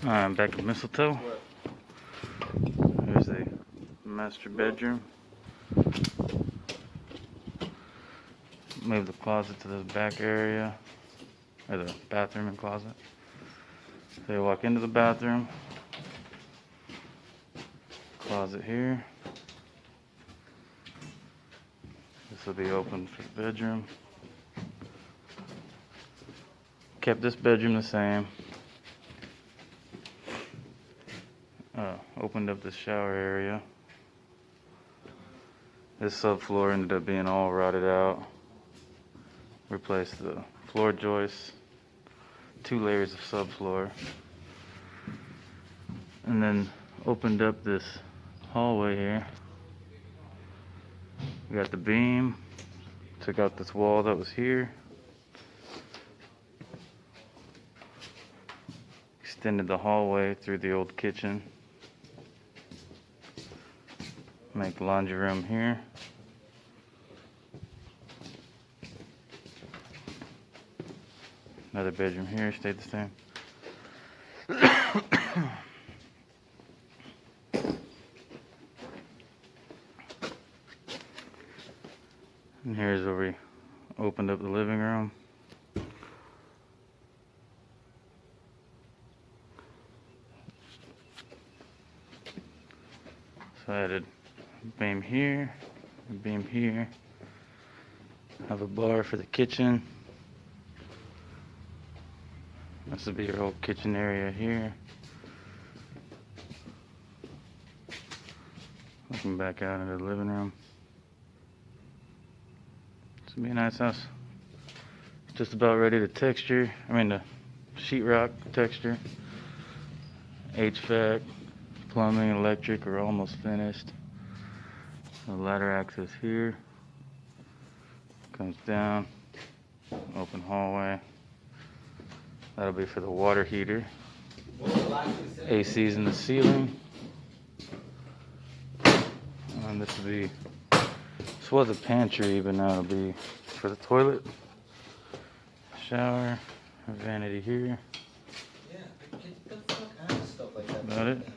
Alright, back to Mistletoe. Here's the master bedroom. Move the closet to the back area, or the bathroom and closet. So you walk into the bathroom, closet here. This will be open for the bedroom. Kept this bedroom the same. Opened up the shower area. This subfloor ended up being all rotted out. Replaced the floor joists, 2 layers of subfloor, and then opened up this hallway here. We got the beam, took out this wall that was here, extended the hallway through the old kitchen, make the laundry room here. Another bedroom here, stayed the same. And here's where we opened up the living room. So I added a beam here, a beam here. Have a bar for the kitchen. This will be your whole kitchen area here. Looking back out into the living room. This will be a nice house. Just about ready to texture. The sheetrock texture. HVAC, plumbing, electric are almost finished. The ladder access here. Comes down. Open hallway. That'll be for the water heater. AC's in the ceiling. And this was a pantry, but now it'll be for the toilet. Shower, vanity here. Yeah, the fuck out of stuff like that. About it.